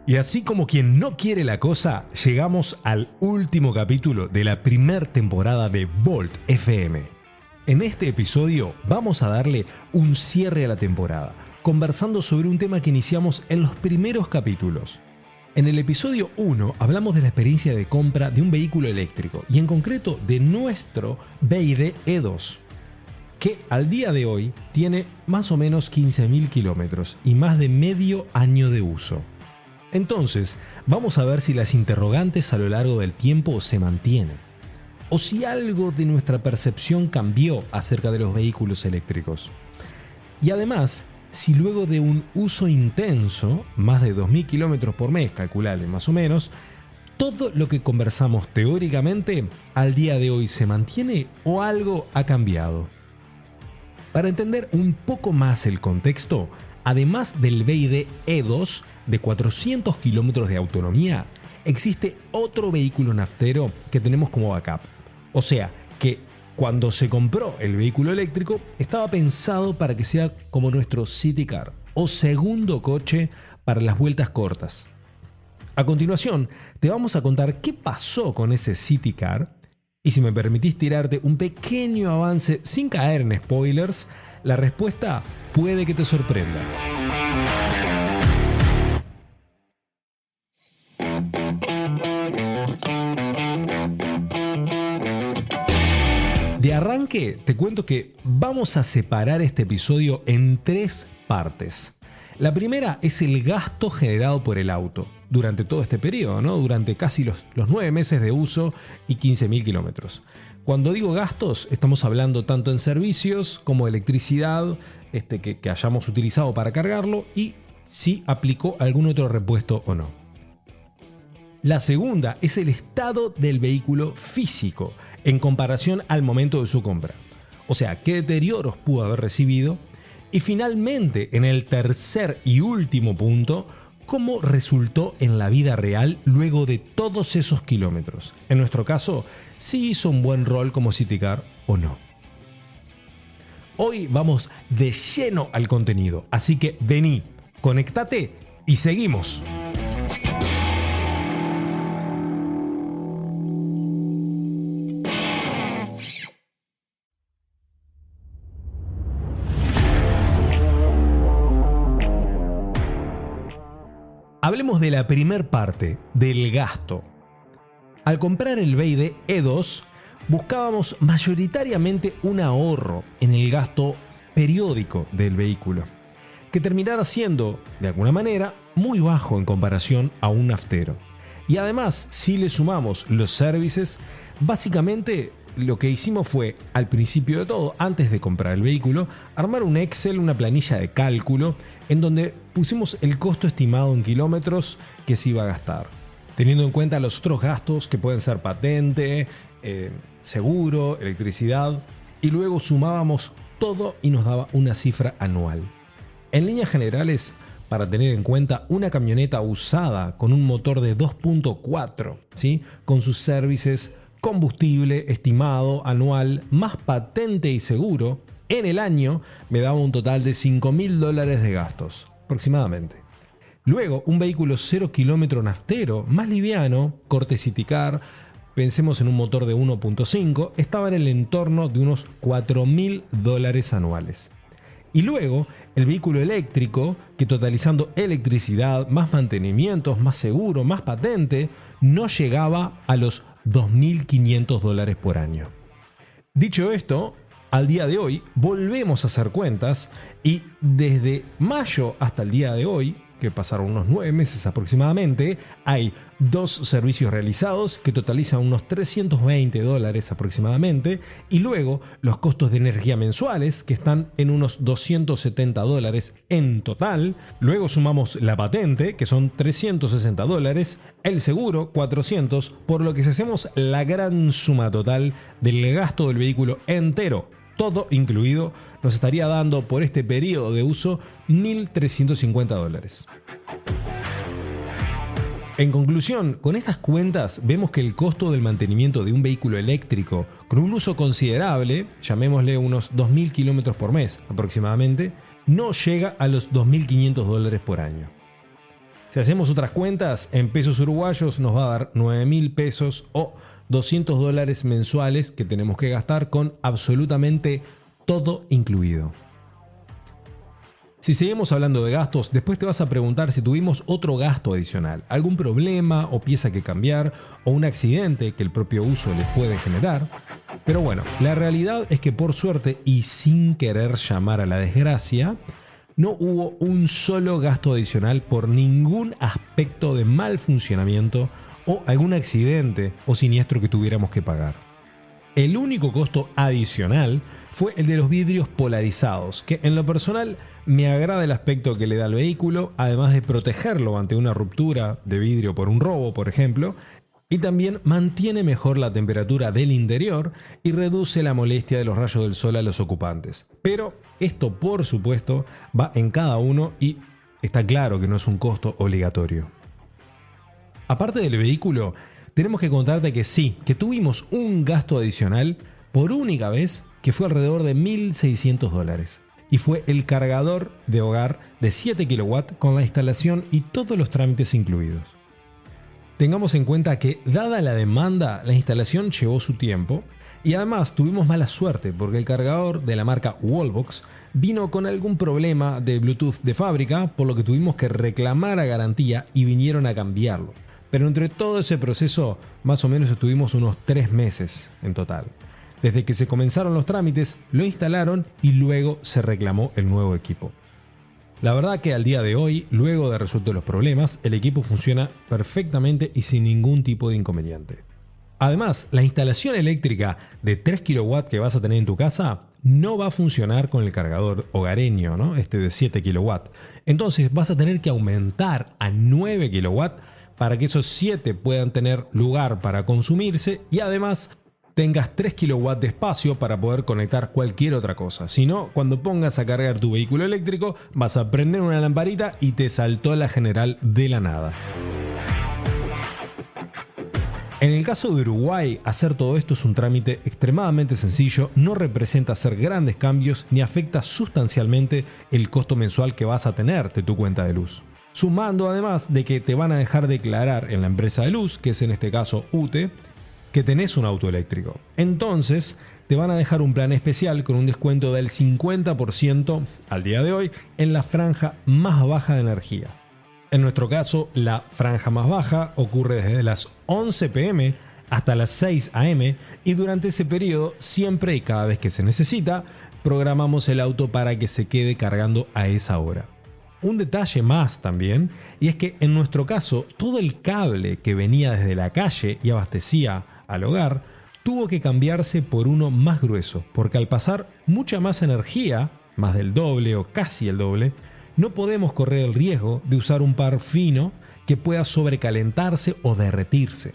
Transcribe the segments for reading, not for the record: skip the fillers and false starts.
Y así como quien no quiere la cosa, llegamos al último capítulo de la primera temporada de Volt FM. En este episodio vamos a darle un cierre a la temporada, conversando sobre un tema que iniciamos en los primeros capítulos. En el episodio 1 hablamos de la experiencia de compra de un vehículo eléctrico y en concreto de nuestro BYD E2, que al día de hoy tiene más o menos 15.000 kilómetros y más de medio año de uso. Entonces, vamos a ver si las interrogantes a lo largo del tiempo se mantienen, o si algo de nuestra percepción cambió acerca de los vehículos eléctricos. Y además, si luego de un uso intenso, más de 2.000 kilómetros por mes, calculable más o menos, todo lo que conversamos teóricamente al día de hoy se mantiene o algo ha cambiado. Para entender un poco más el contexto, además del BYD E2 de 400 kilómetros de autonomía, existe otro vehículo naftero que tenemos como backup. O sea, que cuando se compró el vehículo eléctrico estaba pensado para que sea como nuestro City Car o segundo coche para las vueltas cortas. A continuación, te vamos a contar qué pasó con ese City Car y si me permitís tirarte un pequeño avance sin caer en spoilers, la respuesta puede que te sorprenda. De arranque, te cuento que vamos a separar este episodio en 3 partes. La primera es el gasto generado por el auto durante todo este periodo, ¿no? Durante casi los 9 meses de uso y 15.000 kilómetros. Cuando digo gastos, estamos hablando tanto en servicios como electricidad que hayamos utilizado para cargarlo y si aplicó algún otro repuesto o no. La segunda es el estado del vehículo físico en comparación al momento de su compra. O sea, qué deterioros pudo haber recibido. Y finalmente, en el tercer y último punto, cómo resultó en la vida real luego de todos esos kilómetros. En nuestro caso, si hizo un buen rol como City Car o no. Hoy vamos de lleno al contenido, así que vení, conectate y seguimos. Hablemos de la primer parte, del gasto. Al comprar el BYD E2, buscábamos mayoritariamente un ahorro en el gasto periódico del vehículo, que terminara siendo, de alguna manera, muy bajo en comparación a un naftero. Y además, si le sumamos los services, básicamente lo que hicimos fue, al principio de todo, antes de comprar el vehículo, armar un Excel, una planilla de cálculo, en donde pusimos el costo estimado en kilómetros que se iba a gastar, teniendo en cuenta los otros gastos que pueden ser patente, seguro, electricidad, y luego sumábamos todo y nos daba una cifra anual. En líneas generales, para tener en cuenta una camioneta usada con un motor de 2.4, ¿sí? Con sus services, combustible estimado anual, más patente y seguro, en el año me daba un total de $5.000 de gastos, aproximadamente. Luego, un vehículo 0 kilómetro naftero, más liviano, corte City Car, pensemos en un motor de 1.5, estaba en el entorno de unos $4.000 anuales. Y luego, el vehículo eléctrico, que totalizando electricidad, más mantenimientos, más seguro, más patente, no llegaba a los $2.500 por año. Dicho esto, al día de hoy volvemos a hacer cuentas y desde mayo hasta el día de hoy, que pasaron unos 9 meses aproximadamente, hay 2 servicios realizados que totalizan unos $320 aproximadamente y luego los costos de energía mensuales que están en unos $270 en total. Luego sumamos la patente que son $360, el seguro $400, por lo que si hacemos la gran suma total del gasto del vehículo entero, todo incluido, nos estaría dando por este periodo de uso $1.350. En conclusión, con estas cuentas vemos que el costo del mantenimiento de un vehículo eléctrico con un uso considerable, llamémosle unos 2.000 kilómetros por mes aproximadamente, no llega a los $2.500 por año. Si hacemos otras cuentas, en pesos uruguayos nos va a dar 9.000 pesos o $200 mensuales que tenemos que gastar con absolutamente todo incluido. Si seguimos hablando de gastos, después te vas a preguntar si tuvimos otro gasto adicional, algún problema o pieza que cambiar o un accidente que el propio uso le puede generar. Pero bueno, la realidad es que por suerte y sin querer llamar a la desgracia, no hubo un solo gasto adicional por ningún aspecto de mal funcionamiento o algún accidente o siniestro que tuviéramos que pagar. El único costo adicional fue el de los vidrios polarizados, que en lo personal me agrada el aspecto que le da al vehículo, además de protegerlo ante una ruptura de vidrio por un robo, por ejemplo, y también mantiene mejor la temperatura del interior y reduce la molestia de los rayos del sol a los ocupantes. Pero esto, por supuesto, va en cada uno y está claro que no es un costo obligatorio. Aparte del vehículo, tenemos que contarte que sí, que tuvimos un gasto adicional por única vez que fue alrededor de $1.600 y fue el cargador de hogar de 7 kW con la instalación y todos los trámites incluidos. Tengamos en cuenta que, dada la demanda, la instalación llevó su tiempo y además tuvimos mala suerte porque el cargador de la marca Wallbox vino con algún problema de Bluetooth de fábrica, por lo que tuvimos que reclamar a garantía y vinieron a cambiarlo. Pero entre todo ese proceso, más o menos estuvimos unos 3 meses en total. Desde que se comenzaron los trámites, lo instalaron y luego se reclamó el nuevo equipo. La verdad que al día de hoy, luego de resueltos los problemas, el equipo funciona perfectamente y sin ningún tipo de inconveniente. Además, la instalación eléctrica de 3 kW que vas a tener en tu casa no va a funcionar con el cargador hogareño, ¿no? Este de 7 kW. Entonces vas a tener que aumentar a 9 kW para que esos 7 puedan tener lugar para consumirse y además tengas 3 kW de espacio para poder conectar cualquier otra cosa. Si no, cuando pongas a cargar tu vehículo eléctrico, vas a prender una lamparita y te saltó la general de la nada. En el caso de Uruguay, hacer todo esto es un trámite extremadamente sencillo, no representa hacer grandes cambios ni afecta sustancialmente el costo mensual que vas a tener de tu cuenta de luz. Sumando además de que te van a dejar declarar en la empresa de luz, que es en este caso UTE, que tenés un auto eléctrico. Entonces, te van a dejar un plan especial con un descuento del 50% al día de hoy en la franja más baja de energía. En nuestro caso, la franja más baja ocurre desde las 11 p.m. hasta las 6 a.m. y durante ese periodo, siempre y cada vez que se necesita, programamos el auto para que se quede cargando a esa hora. Un detalle más también, y es que en nuestro caso, todo el cable que venía desde la calle y abastecía al hogar, tuvo que cambiarse por uno más grueso, porque al pasar mucha más energía, más del doble o casi el doble, no podemos correr el riesgo de usar un par fino que pueda sobrecalentarse o derretirse.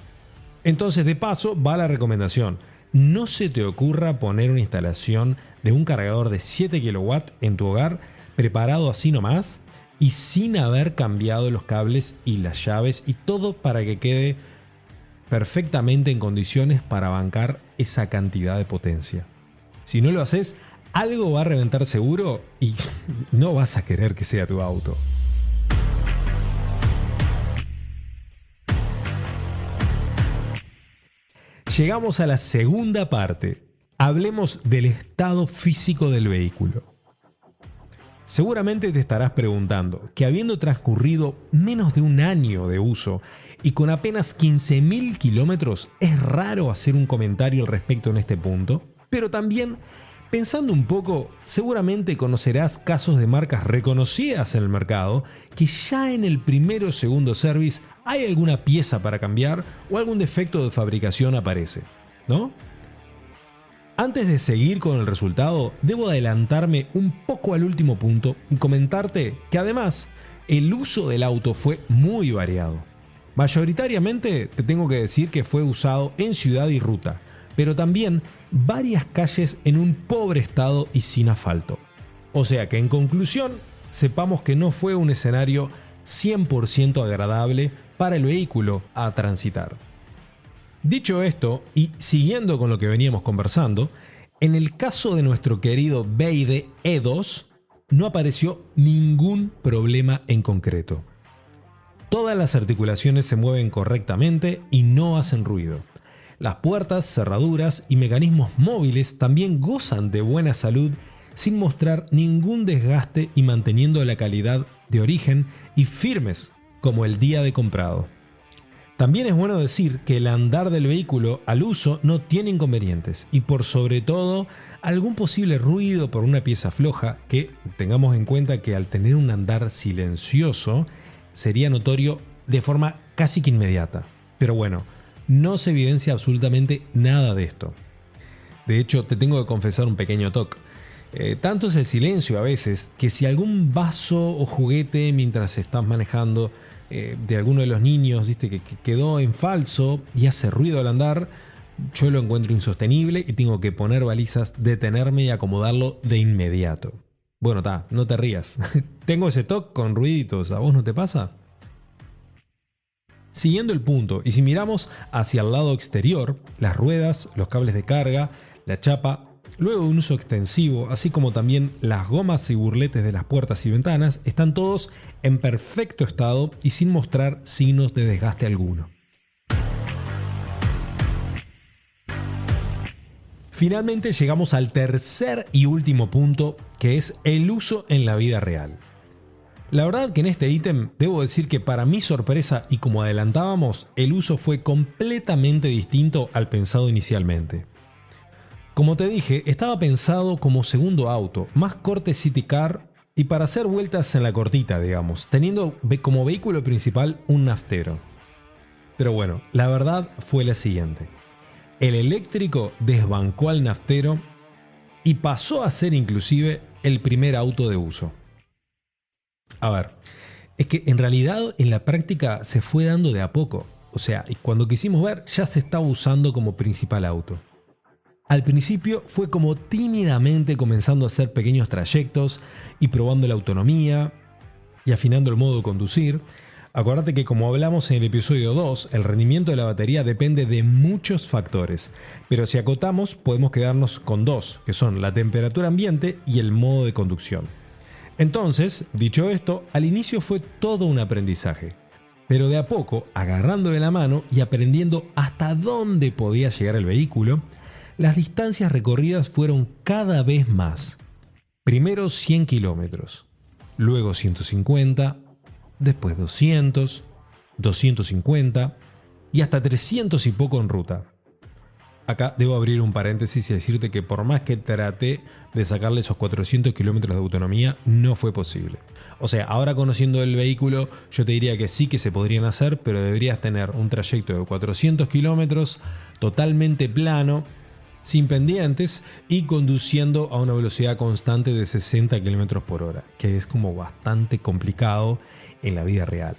Entonces, de paso, va la recomendación: no se te ocurra poner una instalación de un cargador de 7 kW en tu hogar preparado así nomás y sin haber cambiado los cables y las llaves y todo para que quede perfectamente en condiciones para bancar esa cantidad de potencia. Si no lo haces, algo va a reventar seguro y no vas a querer que sea tu auto. Llegamos a la segunda parte. Hablemos del estado físico del vehículo. Seguramente te estarás preguntando que habiendo transcurrido menos de un año de uso y con apenas 15.000 kilómetros, es raro hacer un comentario al respecto en este punto, pero también, pensando un poco, seguramente conocerás casos de marcas reconocidas en el mercado que ya en el primero o segundo service hay alguna pieza para cambiar o algún defecto de fabricación aparece, ¿no? Antes de seguir con el resultado, debo adelantarme un poco al último punto y comentarte que además el uso del auto fue muy variado. Mayoritariamente te tengo que decir que fue usado en ciudad y ruta, pero también varias calles en un pobre estado y sin asfalto. O sea que en conclusión, sepamos que no fue un escenario 100% agradable para el vehículo a transitar. Dicho esto, y siguiendo con lo que veníamos conversando, en el caso de nuestro querido BYD E2, no apareció ningún problema en concreto. Todas las articulaciones se mueven correctamente y no hacen ruido. Las puertas, cerraduras y mecanismos móviles también gozan de buena salud sin mostrar ningún desgaste y manteniendo la calidad de origen y firmes como el día de comprado. También es bueno decir que el andar del vehículo al uso no tiene inconvenientes y por sobre todo algún posible ruido por una pieza floja que tengamos en cuenta que al tener un andar silencioso sería notorio de forma casi que inmediata. Pero bueno, no se evidencia absolutamente nada de esto. De hecho, te tengo que confesar un pequeño toque. Tanto es el silencio a veces que si algún vaso o juguete mientras estás manejando de alguno de los niños, viste, que quedó en falso y hace ruido al andar, yo lo encuentro insostenible y tengo que poner balizas, detenerme y acomodarlo de inmediato. Bueno, no te rías. Tengo ese toque con ruiditos, ¿a vos no te pasa? Siguiendo el punto, y si miramos hacia el lado exterior, las ruedas, los cables de carga, la chapa, luego de un uso extensivo, así como también las gomas y burletes de las puertas y ventanas, están todos en perfecto estado y sin mostrar signos de desgaste alguno. Finalmente llegamos al tercer y último punto, que es el uso en la vida real. La verdad que en este ítem debo decir que para mi sorpresa y como adelantábamos, el uso fue completamente distinto al pensado inicialmente. Como te dije, estaba pensado como segundo auto, más corte city car y para hacer vueltas en la cortita, digamos, teniendo como vehículo principal un naftero. Pero bueno, la verdad fue la siguiente. El eléctrico desbancó al naftero y pasó a ser inclusive el primer auto de uso. A ver, es que en realidad en la práctica se fue dando de a poco. O sea, cuando quisimos ver ya se estaba usando como principal auto. Al principio fue como tímidamente comenzando a hacer pequeños trayectos y probando la autonomía y afinando el modo de conducir. Acuérdate que como hablamos en el episodio 2, el rendimiento de la batería depende de muchos factores, pero si acotamos podemos quedarnos con dos, que son la temperatura ambiente y el modo de conducción. Entonces, dicho esto, al inicio fue todo un aprendizaje, pero de a poco, agarrando de la mano y aprendiendo hasta dónde podía llegar el vehículo, las distancias recorridas fueron cada vez más. Primero 100 kilómetros, luego 150, después 200, 250 y hasta 300 y poco en ruta. Acá debo abrir un paréntesis y decirte que por más que traté de sacarle esos 400 kilómetros de autonomía, no fue posible. O sea, ahora conociendo el vehículo, yo te diría que sí que se podrían hacer, pero deberías tener un trayecto de 400 kilómetros totalmente plano, sin pendientes y conduciendo a una velocidad constante de 60 km por hora, que es como bastante complicado en la vida real.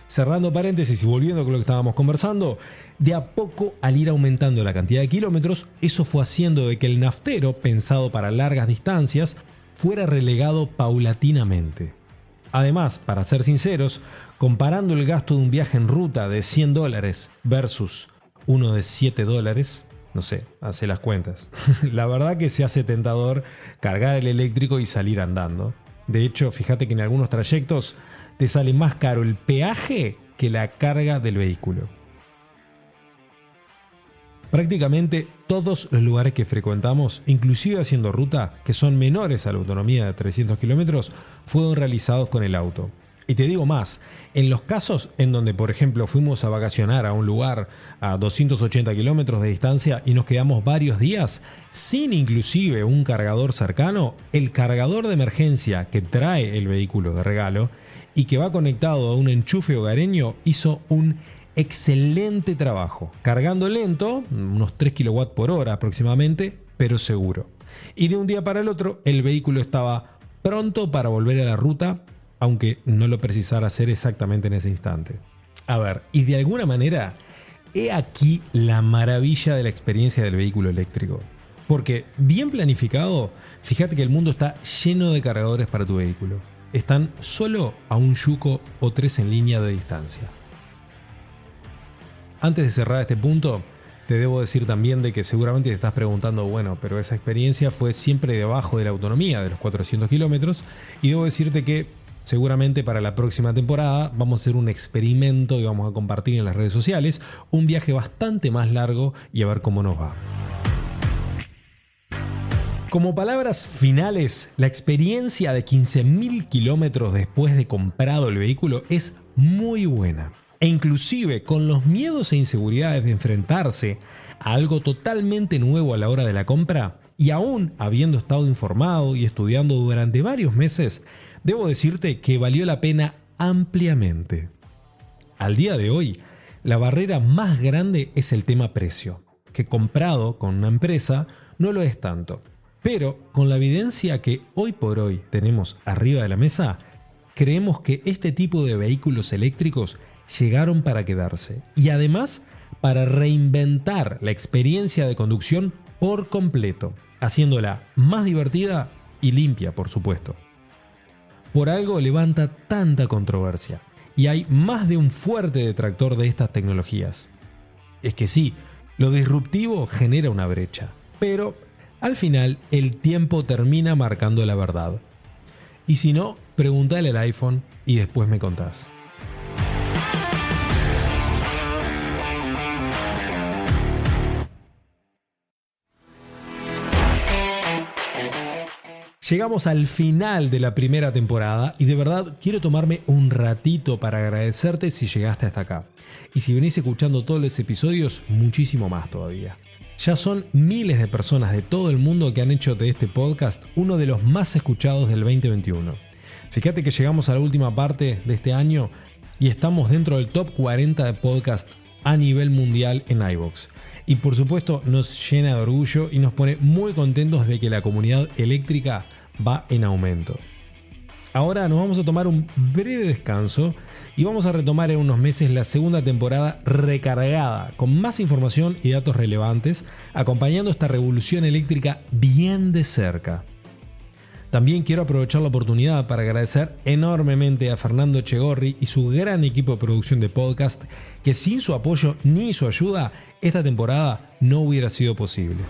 Cerrando paréntesis y volviendo con lo que estábamos conversando, de a poco al ir aumentando la cantidad de kilómetros, eso fue haciendo de que el naftero, pensado para largas distancias, fuera relegado paulatinamente. Además, para ser sinceros, comparando el gasto de un viaje en ruta de $100 versus uno de $7, no sé, hace las cuentas. La verdad que se hace tentador cargar el eléctrico y salir andando. De hecho, fíjate que en algunos trayectos te sale más caro el peaje que la carga del vehículo. Prácticamente todos los lugares que frecuentamos, inclusive haciendo ruta, que son menores a la autonomía de 300 kilómetros, fueron realizados con el auto. Y te digo más, en los casos en donde, por ejemplo, fuimos a vacacionar a un lugar a 280 kilómetros de distancia y nos quedamos varios días sin inclusive un cargador cercano, el cargador de emergencia que trae el vehículo de regalo y que va conectado a un enchufe hogareño hizo un excelente trabajo, cargando lento, unos 3 kW por hora aproximadamente, pero seguro. Y de un día para el otro, el vehículo estaba pronto para volver a la ruta, aunque no lo precisara hacer exactamente en ese instante. A ver, y de alguna manera, he aquí la maravilla de la experiencia del vehículo eléctrico. Porque bien planificado, fíjate que el mundo está lleno de cargadores para tu vehículo. Están solo a un yuco o 3 en línea de distancia. Antes de cerrar este punto, te debo decir también de que seguramente te estás preguntando, bueno, pero esa experiencia fue siempre debajo de la autonomía de los 400 kilómetros, y debo decirte que Seguramente para la próxima temporada vamos a hacer un experimento y vamos a compartir en las redes sociales un viaje bastante más largo y a ver cómo nos va. Como palabras finales, la experiencia de 15.000 kilómetros después de comprado el vehículo es muy buena. E inclusive con los miedos e inseguridades de enfrentarse a algo totalmente nuevo a la hora de la compra, y aún habiendo estado informado y estudiando durante varios meses, debo decirte que valió la pena ampliamente. Al día de hoy, la barrera más grande es el tema precio, que comprado con una empresa no lo es tanto. Pero con la evidencia que hoy por hoy tenemos arriba de la mesa, creemos que este tipo de vehículos eléctricos llegaron para quedarse y además para reinventar la experiencia de conducción por completo, haciéndola más divertida y limpia, por supuesto. Por algo levanta tanta controversia y hay más de un fuerte detractor de estas tecnologías. Es que sí, lo disruptivo genera una brecha, pero al final el tiempo termina marcando la verdad. Y si no, pregúntale al iPhone y después me contás. Llegamos al final de la primera temporada y de verdad quiero tomarme un ratito para agradecerte si llegaste hasta acá. Y si venís escuchando todos los episodios, muchísimo más todavía. Ya son miles de personas de todo el mundo que han hecho de este podcast uno de los más escuchados del 2021. Fíjate que llegamos a la última parte de este año y estamos dentro del top 40 de podcast a nivel mundial en iVoox. Y por supuesto nos llena de orgullo y nos pone muy contentos de que la comunidad eléctrica va en aumento. Ahora nos vamos a tomar un breve descanso y vamos a retomar en unos meses la segunda temporada recargada con más información y datos relevantes, acompañando esta revolución eléctrica bien de cerca. También quiero aprovechar la oportunidad para agradecer enormemente a Fernando Echegorri y su gran equipo de producción de podcast, que sin su apoyo ni su ayuda, esta temporada no hubiera sido posible.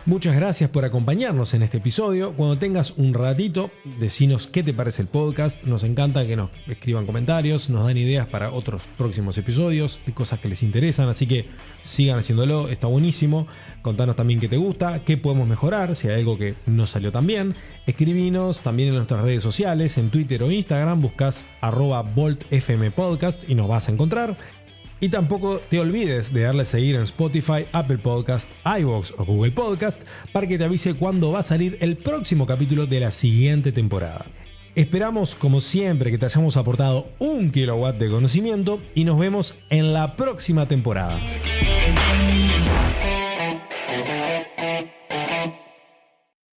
Muchas gracias por acompañarnos en este episodio. Cuando tengas un ratito, decinos qué te parece el podcast. Nos encanta que nos escriban comentarios, nos dan ideas para otros próximos episodios, de cosas que les interesan, así que sigan haciéndolo, está buenísimo. Contanos también qué te gusta, qué podemos mejorar, si hay algo que no salió tan bien. Escribinos también en nuestras redes sociales, en Twitter o Instagram, buscas @VoltFMPodcast y nos vas a encontrar. Y tampoco te olvides de darle a seguir en Spotify, Apple Podcast, iVoox o Google Podcast para que te avise cuando va a salir el próximo capítulo de la siguiente temporada. Esperamos, como siempre, que te hayamos aportado 1 kilowatt de conocimiento y nos vemos en la próxima temporada.